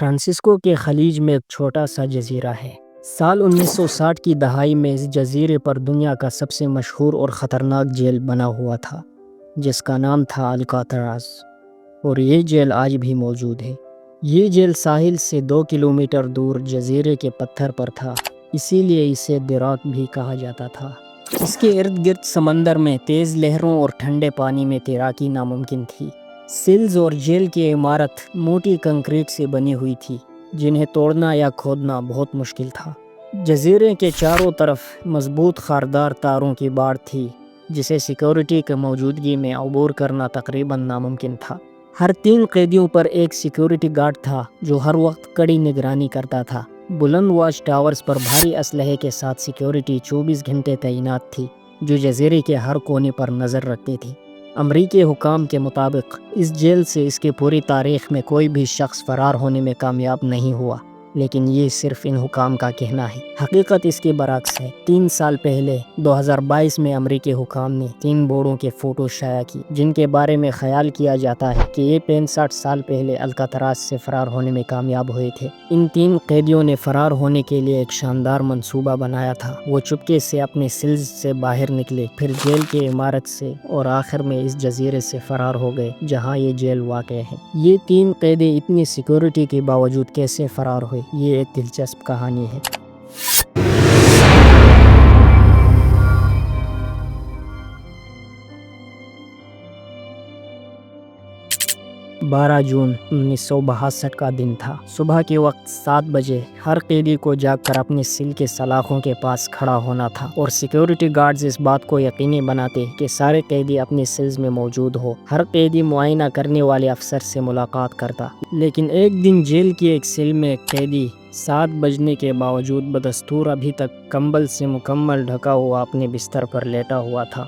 Francisco کے خلیج میں ایک چھوٹا سا جزیرہ ہے۔ سال 1960 کی دہائی میں اس جزیرے پر دنیا کا سب سے مشہور اور خطرناک جیل بنا ہوا تھا، جس کا نام تھا الکاتراز، اور یہ جیل آج بھی موجود ہے۔ یہ جیل ساحل سے 2 کلومیٹر دور جزیرے کے پتھر پر تھا، اسی لیے اسے دی راک بھی کہا جاتا تھا۔ اس کے ارد گرد سمندر میں تیز لہروں اور ٹھنڈے پانی میں تیراکی ناممکن تھی۔ سیلز اور جیل کی عمارت موٹی کنکریٹ سے بنی ہوئی تھی، جنہیں توڑنا یا کھودنا بہت مشکل تھا۔ جزیرے کے چاروں طرف مضبوط خاردار تاروں کی باڑ تھی، جسے سیکیورٹی کی موجودگی میں عبور کرنا تقریباً ناممکن تھا۔ ہر 3 قیدیوں پر ایک سیکیورٹی گارڈ تھا جو ہر وقت کڑی نگرانی کرتا تھا۔ بلند واچ ٹاورز پر بھاری اسلحے کے ساتھ سیکیورٹی 24 گھنٹے تعینات تھی، جو جزیرے کے ہر کونے پر نظر رکھتی تھی۔ امریکی حکام کے مطابق اس جیل سے اس کی پوری تاریخ میں کوئی بھی شخص فرار ہونے میں کامیاب نہیں ہوا، لیکن یہ صرف ان حکام کا کہنا ہے۔ حقیقت اس کے برعکس ہے۔ 3 سال پہلے 2022 میں امریکی حکام نے 3 بوڑھوں کے فوٹو شائع کی، جن کے بارے میں خیال کیا جاتا ہے کہ یہ 65 سال پہلے الکاتراز سے فرار ہونے میں کامیاب ہوئے تھے۔ ان 3 قیدیوں نے فرار ہونے کے لیے ایک شاندار منصوبہ بنایا تھا۔ وہ چپکے سے اپنے سیلز سے باہر نکلے، پھر جیل کی عمارت سے، اور آخر میں اس جزیرے سے فرار ہو گئے جہاں یہ جیل واقع ہے۔ یہ 3 قیدی اتنی سیکیورٹی کے باوجود کیسے فرار ہوئے، یہ ایک دلچسپ کہانی ہے۔ 12 جون 1962 کا دن تھا۔ صبح کے وقت 7 بجے ہر قیدی کو جاگ کر اپنی سیل کے سلاخوں کے پاس کھڑا ہونا تھا، اور سیکیورٹی گارڈز اس بات کو یقینی بناتے کہ سارے قیدی اپنی سیلز میں موجود ہو۔ ہر قیدی معائنہ کرنے والے افسر سے ملاقات کرتا، لیکن ایک دن جیل کی ایک سیل میں ایک قیدی 7 بجنے کے باوجود بدستور ابھی تک کمبل سے مکمل ڈھکا ہوا اپنے بستر پر لیٹا ہوا تھا۔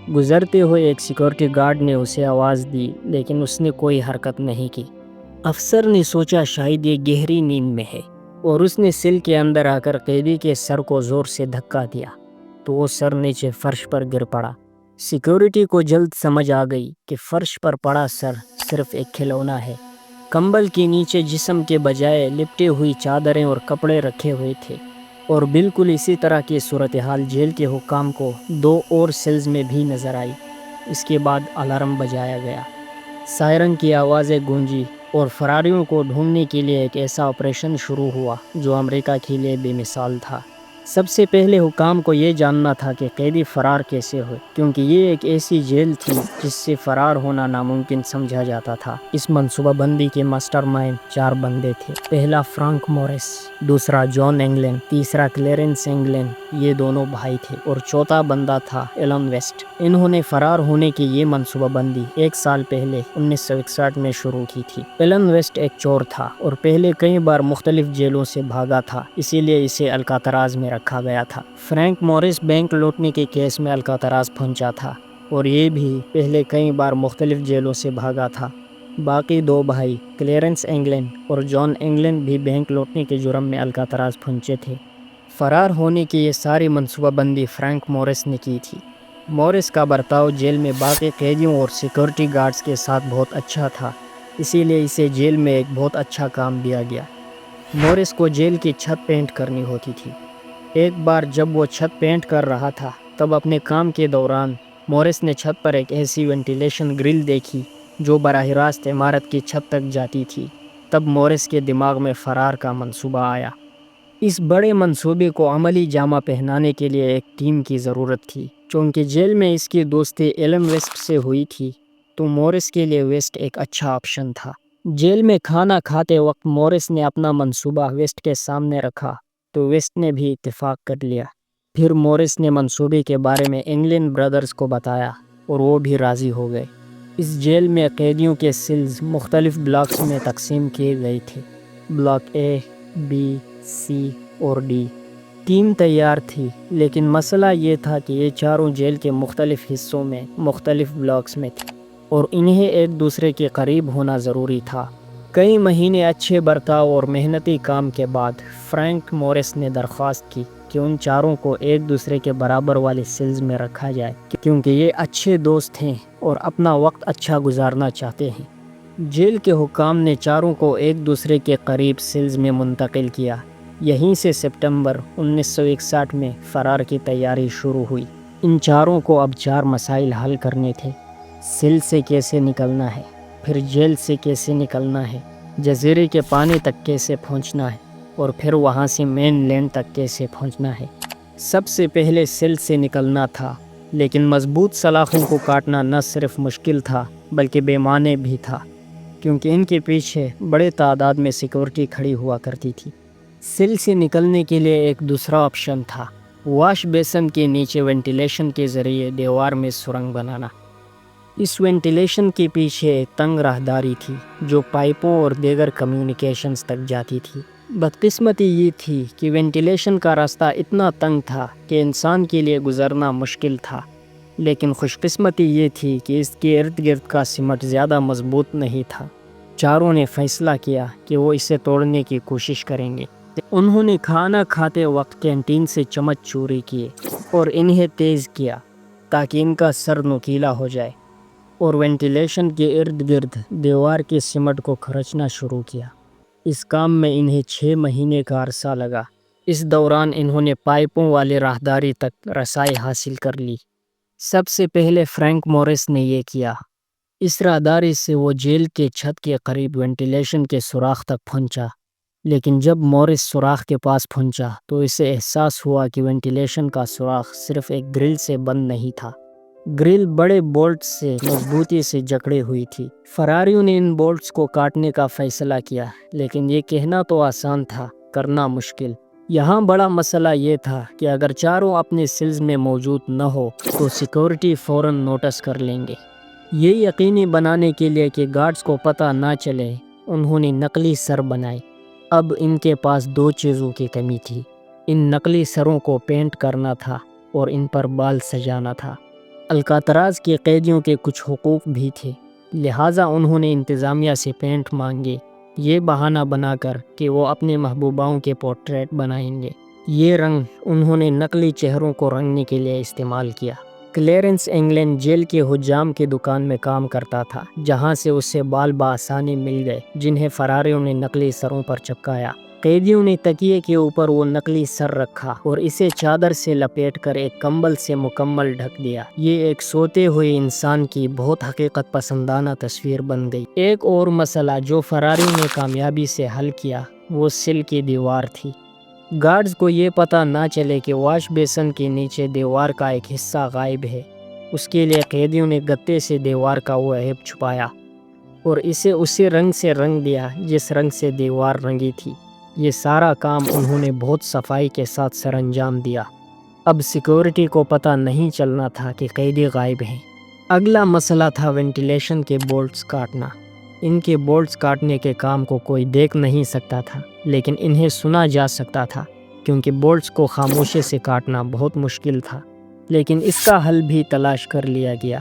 گزرتے ہوئے ایک سیکیورٹی گارڈ نے اسے آواز دی، لیکن اس نے کوئی حرکت نہیں کی۔ افسر نے سوچا شاید یہ گہری نیند میں ہے، اور اس نے سیل کے اندر آ کر قیدی کے سر کو زور سے دھکا دیا تو وہ سر نیچے فرش پر گر پڑا۔ سیکیورٹی کو جلد سمجھ آ گئی کہ فرش پر پڑا سر صرف ایک کھلونا ہے۔ کمبل کے نیچے جسم کے بجائے لپٹے ہوئی چادریں اور کپڑے رکھے ہوئے تھے، اور بالکل اسی طرح کی صورتحال جیل کے حکام کو 2 اور سیلز میں بھی نظر آئی۔ اس کے بعد الارم بجایا گیا، سائرن کی آوازیں گونجی، اور فراریوں کو ڈھونڈنے کے لیے ایک ایسا آپریشن شروع ہوا جو امریکہ کے لیے بے مثال تھا۔ سب سے پہلے حکام کو یہ جاننا تھا کہ قیدی فرار کیسے ہوئے، کیونکہ یہ ایک ایسی جیل تھی جس سے فرار ہونا ناممکن سمجھا جاتا تھا۔ اس منصوبہ بندی کے ماسٹر مائنڈ 4 بندے تھے۔ پہلا فرانک موریس، دوسرا جان انگلن، تیسرا کلیرنس انگلن، یہ دونوں بھائی تھے، اور چوتھا بندہ تھا ایلن ویسٹ۔ انہوں نے فرار ہونے کی یہ منصوبہ بندی 1 سال پہلے 1961 میں شروع کی تھی۔ ایلن ویسٹ ایک چور تھا اور پہلے کئی بار مختلف جیلوں سے بھاگا تھا، اسی لیے اسے الکاتراز میں رکھا گیا تھا۔ فرانک موریس بینک لوٹنے کے کیس میں الکاتراز پہنچا تھا، اور یہ بھی پہلے کئی بار مختلف جیلوں سے بھاگا تھا۔ باقی 2 بھائی کلیرنس انگلن اور جان انگلن بھی بینک لوٹنے کے جرم میں الکاتراز پہنچے تھے۔ فرار ہونے کی یہ ساری منصوبہ بندی فرانک موریس نے کی تھی۔ موریس کا برتاؤ جیل میں باقی قیدیوں اور سیکیورٹی گارڈز کے ساتھ بہت اچھا تھا، اسی لیے اسے جیل میں ایک بہت اچھا کام دیا گیا۔ موریس کو جیل کی چھت پینٹ کرنی ہوتی تھی۔ ایک بار جب وہ چھت پینٹ کر رہا تھا، تب اپنے کام کے دوران موریس نے چھت پر ایک ایسی وینٹیلیشن گرل دیکھی جو براہ راست عمارت کی چھت تک جاتی تھی۔ تب موریس کے دماغ میں فرار کا منصوبہ آیا۔ اس بڑے منصوبے کو عملی جامہ پہنانے کے لیے ایک ٹیم کی ضرورت تھی۔ چونکہ جیل میں اس کی دوستی ایلن ویسٹ سے ہوئی تھی، تو موریس کے لیے ویسٹ ایک اچھا آپشن تھا۔ جیل میں کھانا کھاتے وقت موریس نے اپنا منصوبہ ویسٹ کے سامنے رکھا تو ویسٹ نے بھی اتفاق کر لیا۔ پھر موریس نے منصوبے کے بارے میں انگلن برادرز کو بتایا، اور وہ بھی راضی ہو گئے۔ اس جیل میں قیدیوں کے سیلز مختلف بلاکس میں تقسیم کیے گئے تھے، بلاک اے، بی، سی اور ڈی۔ ٹیم تیار تھی، لیکن مسئلہ یہ تھا کہ یہ چاروں جیل کے مختلف حصوں میں مختلف بلاکس میں تھے، اور انہیں ایک دوسرے کے قریب ہونا ضروری تھا۔ کئی مہینے اچھے برتاؤ اور محنتی کام کے بعد فرانک موریس نے درخواست کی کہ ان چاروں کو ایک دوسرے کے برابر والے سیلز میں رکھا جائے، کیونکہ یہ اچھے دوست ہیں اور اپنا وقت اچھا گزارنا چاہتے ہیں۔ جیل کے حکام نے چاروں کو ایک دوسرے کے قریب سیلز میں منتقل کیا۔ یہیں سے سپتمبر 1961 میں فرار کی تیاری شروع ہوئی۔ ان چاروں کو اب 4 مسائل حل کرنے تھے۔ سیل سے کیسے نکلنا ہے، پھر جیل سے کیسے نکلنا ہے، جزیرے کے پانی تک کیسے پہنچنا ہے، اور پھر وہاں سے مین لینڈ تک کیسے پہنچنا ہے۔ سب سے پہلے سیل سے نکلنا تھا، لیکن مضبوط سلاخوں کو کاٹنا نہ صرف مشکل تھا بلکہ بے معنی بھی تھا، کیونکہ ان کے پیچھے بڑے تعداد میں سیکورٹی کھڑی ہوا کرتی تھی۔ سیل سے نکلنے کے لیے ایک دوسرا آپشن تھا، واش بیسن کے نیچے وینٹیلیشن کے ذریعے دیوار میں سرنگ بنانا۔ اس وینٹیلیشن کے پیچھے ایک تنگ راہداری تھی جو پائپوں اور دیگر کمیونیکیشنز تک جاتی تھی۔ بدقسمتی یہ تھی کہ وینٹیلیشن کا راستہ اتنا تنگ تھا کہ انسان کے لیے گزرنا مشکل تھا، لیکن خوش قسمتی یہ تھی کہ اس کے ارد گرد کا سمٹ زیادہ مضبوط نہیں تھا۔ چاروں نے فیصلہ کیا کہ وہ اسے توڑنے کی کوشش کریں گے۔ انہوں نے کھانا کھاتے وقت کینٹین سے چمچ چوری کیے اور انہیں تیز کیا تاکہ ان کا سر نوکیلا ہو جائے، اور وینٹیلیشن کے ارد گرد دیوار کے سمٹ کو کھرچنا شروع کیا۔ اس کام میں انہیں 6 مہینے کا عرصہ لگا۔ اس دوران انہوں نے پائپوں والے راہداری تک رسائی حاصل کر لی۔ سب سے پہلے فرینک موریس نے یہ کیا۔ اس راہداری سے وہ جیل کے چھت کے قریب وینٹیلیشن کے سوراخ تک پہنچا، لیکن جب موریس سوراخ کے پاس پہنچا تو اسے احساس ہوا کہ وینٹیلیشن کا سوراخ صرف ایک گرل سے بند نہیں تھا۔ گرل بڑے بولٹس سے مضبوطی سے جکڑی ہوئی تھی۔ فراریوں نے ان بولٹس کو کاٹنے کا فیصلہ کیا، لیکن یہ کہنا تو آسان تھا، کرنا مشکل۔ یہاں بڑا مسئلہ یہ تھا کہ اگر چاروں اپنے سیلز میں موجود نہ ہو تو سیکورٹی فوراً نوٹس کر لیں گے۔ یہ یقینی بنانے کے لیے کہ گارڈز کو پتہ نہ چلے، انہوں نے نقلی سر بنائے۔ اب ان کے پاس 2 چیزوں کی کمی تھی، ان نقلی سروں کو پینٹ کرنا تھا اور ان پر بال سجانا تھا۔ الکاتراز کے قیدیوں کے کچھ حقوق بھی تھے، لہٰذا انہوں نے انتظامیہ سے پینٹ مانگے، یہ بہانہ بنا کر کہ وہ اپنے محبوباؤں کے پورٹریٹ بنائیں گے۔ یہ رنگ انہوں نے نقلی چہروں کو رنگنے کے لیے استعمال کیا۔ کلیرنس انگلینڈ جیل کے حجام کی دکان میں کام کرتا تھا، جہاں سے اسے بال بآسانی مل گئے جنہیں فراریوں نے نقلی سروں پر چپکایا۔ قیدیوں نے تکیے کے اوپر وہ نقلی سر رکھا اور اسے چادر سے لپیٹ کر ایک کمبل سے مکمل ڈھک دیا۔ یہ ایک سوتے ہوئے انسان کی بہت حقیقت پسندانہ تصویر بن گئی۔ ایک اور مسئلہ جو فراریوں نے کامیابی سے حل کیا وہ سیل کی دیوار تھی۔ گارڈز کو یہ پتہ نہ چلے کہ واش بیسن کے نیچے دیوار کا ایک حصہ غائب ہے۔ اس کے لیے قیدیوں نے گتے سے دیوار کا وہ عیب چھپایا اور اسے اسی رنگ سے رنگ دیا جس رنگ سے دیوار رنگی تھی۔ یہ سارا کام انہوں نے بہت صفائی کے ساتھ سر انجام دیا۔ اب سیکورٹی کو پتہ نہیں چلنا تھا کہ قیدی غائب ہیں۔ اگلا مسئلہ تھا وینٹیلیشن کے بولٹس کاٹنا۔ ان کے بولٹس کاٹنے کے کام کو کوئی دیکھ نہیں سکتا تھا، لیکن انہیں سنا جا سکتا تھا، کیونکہ بولٹس کو خاموشی سے کاٹنا بہت مشکل تھا، لیکن اس کا حل بھی تلاش کر لیا گیا۔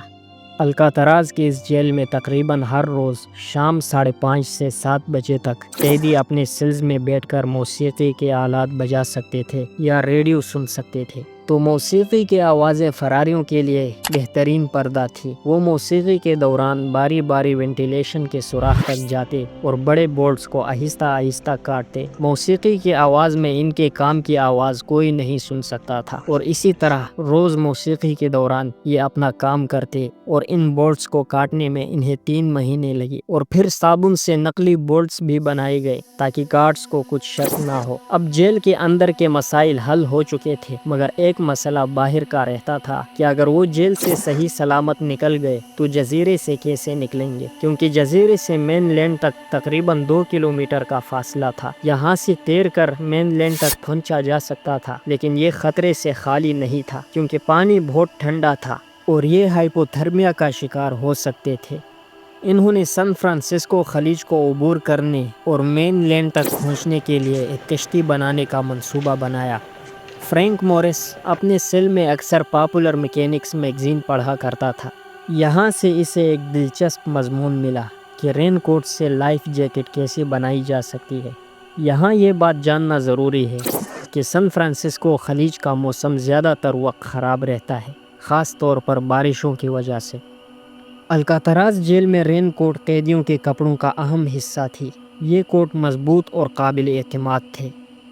الکاتراز کے اس جیل میں تقریباً ہر روز شام 5:30 سے 7 بجے تک قیدی اپنے سیلز میں بیٹھ کر موسیقی کے آلات بجا سکتے تھے یا ریڈیو سن سکتے تھے۔ تو موسیقی کی آوازیں فراریوں کے لیے بہترین پردہ تھی۔ وہ موسیقی کے دوران باری باری وینٹیلیشن کے سوراخ تک جاتے اور بڑے بولٹس کو آہستہ آہستہ کاٹتے۔ موسیقی کی آواز میں ان کے کام کی آواز کوئی نہیں سن سکتا تھا، اور اسی طرح روز موسیقی کے دوران یہ اپنا کام کرتے اور ان بولٹس کو کاٹنے میں انہیں 3 مہینے لگے، اور پھر صابن سے نقلی بولٹس بھی بنائے گئے تاکہ گارڈز کو کچھ شک نہ ہو۔ اب جیل کے اندر کے مسائل حل ہو چکے تھے، مگر ایک مسئلہ باہر کا رہتا تھا کہ اگر وہ جیل سے صحیح سلامت نکل گئے تو جزیرے سے کیسے نکلیں گے، کیونکہ جزیرے سے مین لینڈ تک تقریباً 2 کلومیٹر کا فاصلہ تھا۔ یہاں سے تیر کر مین لینڈ تک پہنچا جا سکتا تھا، لیکن یہ خطرے سے خالی نہیں تھا، کیونکہ پانی بہت ٹھنڈا تھا اور یہ ہائپوتھرمیا کا شکار ہو سکتے تھے۔ انہوں نے سان فرانسسکو خلیج کو عبور کرنے اور مین لینڈ تک پہنچنے کے لیے ایک کشتی بنانے کا منصوبہ بنایا۔ فرینک موریس اپنے سیل میں اکثر پاپولر میکینکس میگزین پڑھا کرتا تھا۔ یہاں سے اسے ایک دلچسپ مضمون ملا کہ رین کوٹ سے لائف جیکٹ کیسے بنائی جا سکتی ہے۔ یہاں یہ بات جاننا ضروری ہے کہ سان فرانسسکو خلیج کا موسم زیادہ تر وقت خراب رہتا ہے، خاص طور پر بارشوں کی وجہ سے۔ الکاتراز جیل میں رین کوٹ قیدیوں کے کپڑوں کا اہم حصہ تھی۔ یہ کوٹ مضبوط اور قابل اعتماد تھے۔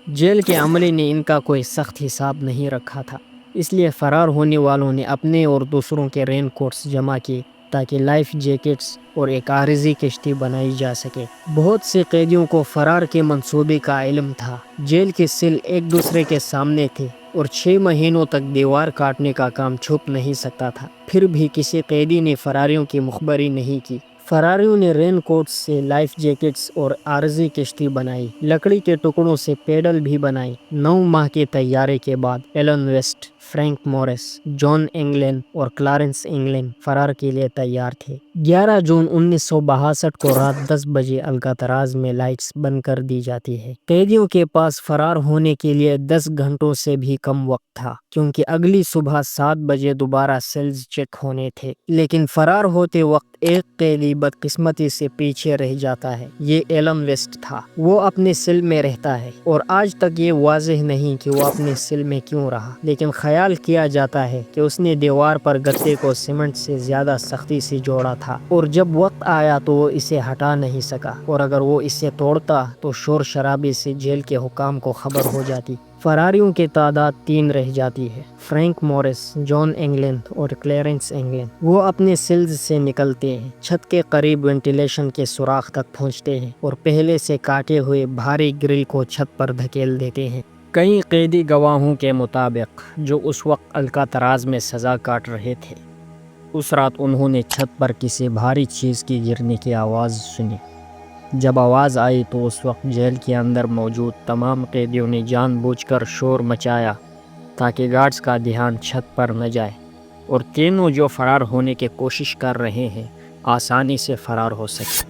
جیل کے عملے نے ان کا کوئی سخت حساب نہیں رکھا تھا، اس لیے فرار ہونے والوں نے اپنے اور دوسروں کے رین کوٹس جمع کیے تاکہ لائف جیکٹس اور ایک عارضی کشتی بنائی جا سکے۔ بہت سے قیدیوں کو فرار کے منصوبے کا علم تھا۔ جیل کے سیل ایک دوسرے کے سامنے تھے اور 6 مہینوں تک دیوار کاٹنے کا کام چھپ نہیں سکتا تھا، پھر بھی کسی قیدی نے فراریوں کی مخبری نہیں کی۔ فراریوں نے رین کوٹس سے لائف جیکٹس اور عارضی کشتی بنائی، لکڑی کے ٹکڑوں سے پیڈل بھی بنائی۔ 9 ماہ کے طیارے کے بعد ایلن ویسٹ، فرینک مورس، جان انگلن اور کلارنس انگلن فرار کے لیے تیار تھے۔ 11 جون 1962 کو رات 10 بجے الکاتراز میں لائٹس بند کر دی جاتی ہے۔ قیدیوں کے پاس فرار ہونے کے لیے 10 گھنٹوں سے بھی کم وقت تھا، کیونکہ اگلی صبح 7 بجے دوبارہ سیلز چیک ہونے تھے۔ لیکن فرار ہوتے وقت ایک قیدی بدقسمتی سے پیچھے رہ جاتا ہے۔ یہ ایلن ویسٹ تھا۔ وہ اپنے سیل میں رہتا ہے اور آج تک یہ واضح نہیں کہ وہ اپنے سیل میں کیوں رہا، لیکن خیال کیا جاتا ہے کہ اس نے دیوار پر گتے کو سیمنٹ سے زیادہ سختی سے جوڑا تھا اور جب وقت آیا تو وہ اسے ہٹا نہیں سکا، اور اگر وہ اسے توڑتا تو شور شرابے سے جیل کے حکام کو خبر ہو جاتی۔ فراریوں کی تعداد 3 رہ جاتی ہے: فرینک مورس، جان انگلن اور کلیرنس انگلن۔ وہ اپنے سیلز سے نکلتے ہیں، چھت کے قریب وینٹیلیشن کے سوراخ تک پہنچتے ہیں اور پہلے سے کاٹے ہوئے بھاری گرل کو چھت پر دھکیل دیتے ہیں۔ کئی قیدی گواہوں کے مطابق جو اس وقت الکاتراز میں سزا کاٹ رہے تھے، اس رات انہوں نے چھت پر کسی بھاری چیز کی گرنے کی آواز سنی۔ جب آواز آئی تو اس وقت جیل کے اندر موجود تمام قیدیوں نے جان بوجھ کر شور مچایا تاکہ گارڈز کا دھیان چھت پر نہ جائے اور تینوں جو فرار ہونے کی کوشش کر رہے ہیں آسانی سے فرار ہو سکے۔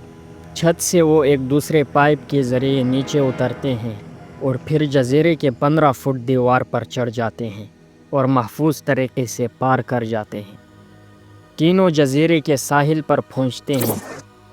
چھت سے وہ ایک دوسرے پائپ کے ذریعے نیچے اترتے ہیں اور پھر جزیرے کے 15 فٹ دیوار پر چڑھ جاتے ہیں اور محفوظ طریقے سے پار کر جاتے ہیں۔ تینوں جزیرے کے ساحل پر پہنچتے ہیں۔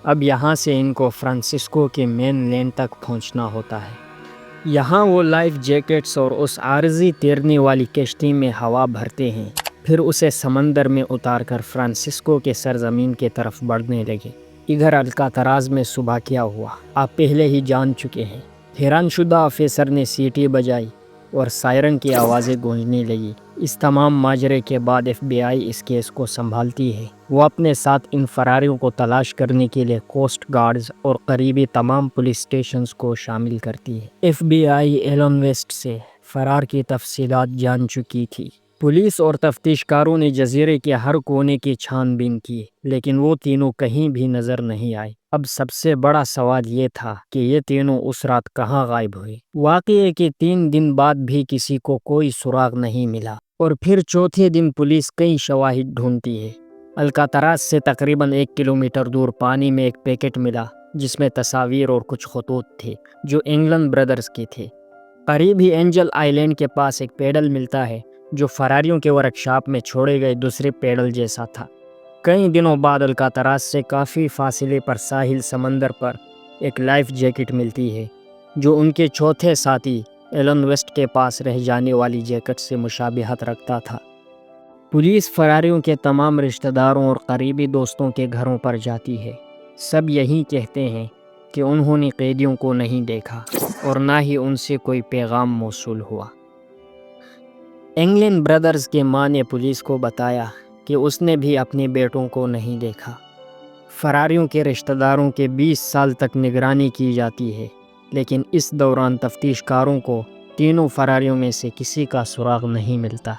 اب یہاں سے ان کو فرانسسکو کے مین لینڈ تک پہنچنا ہوتا ہے۔ یہاں وہ لائف جیکٹس اور اس عارضی تیرنے والی کشتی میں ہوا بھرتے ہیں، پھر اسے سمندر میں اتار کر فرانسسکو کے سرزمین کی طرف بڑھنے لگے۔ ادھر الکاتراز میں صبح کیا ہوا آپ پہلے ہی جان چکے ہیں۔ حیران شدہ آفیسر نے سیٹی بجائی اور سائرن کی آوازیں گونجنے لگی۔ اس تمام ماجرے کے بعد FBI اس کیس کو سنبھالتی ہے۔ وہ اپنے ساتھ ان فراریوں کو تلاش کرنے کے لیے کوسٹ گارڈز اور قریبی تمام پولیس اسٹیشنز کو شامل کرتی ہے۔ FBI ایلن ویسٹ سے فرار کی تفصیلات جان چکی تھی۔ پولیس اور تفتیش کاروں نے جزیرے کے ہر کونے کی چھان بین کی، لیکن وہ تینوں کہیں بھی نظر نہیں آئے۔ اب سب سے بڑا سوال یہ تھا کہ یہ تینوں اس رات کہاں غائب ہوئے۔ واقعے کے 3 دن بعد بھی کسی کو کوئی سراغ نہیں ملا، اور پھر چوتھے دن پولیس کئی شواہد ڈھونڈتی ہے۔ الکاتراز سے تقریباً 1 کلومیٹر دور پانی میں ایک پیکٹ ملا جس میں تصاویر اور کچھ خطوط تھے جو انگلن برادرز کے تھے۔ قریب ہی اینجل آئی لینڈ کے پاس ایک پیڈل ملتا ہے جو فراریوں کے ورکشاپ میں چھوڑے گئے دوسرے پیڈل جیسا تھا۔ کئی دنوں بعد الکاتراز سے کافی فاصلے پر ساحل سمندر پر ایک لائف جیکٹ ملتی ہے جو ان کے چوتھے ساتھی ایلن ویسٹ کے پاس رہ جانے والی جیکٹ سے مشابہت رکھتا تھا۔ پولیس فراریوں کے تمام رشتہ داروں اور قریبی دوستوں کے گھروں پر جاتی ہے۔ سب یہی کہتے ہیں کہ انہوں نے قیدیوں کو نہیں دیکھا اور نہ ہی ان سے کوئی پیغام موصول ہوا۔ انگلن برادرز کے ماں نے پولیس کو بتایا کہ اس نے بھی اپنے بیٹوں کو نہیں دیکھا۔ فراریوں کے رشتہ داروں کے 20 سال تک نگرانی کی جاتی ہے، لیکن اس دوران تفتیش کاروں کو تینوں فراریوں میں سے کسی کا سراغ نہیں ملتا۔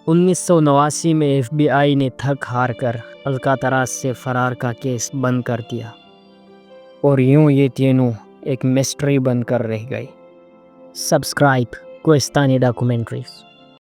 1989 میں FBI نے تھک ہار کر الکاتراز سے فرار کا کیس بند کر دیا، اور یوں یہ تینوں ایک مسٹری بن کر رہ گئے۔ Subscribe Kohistani documentaries.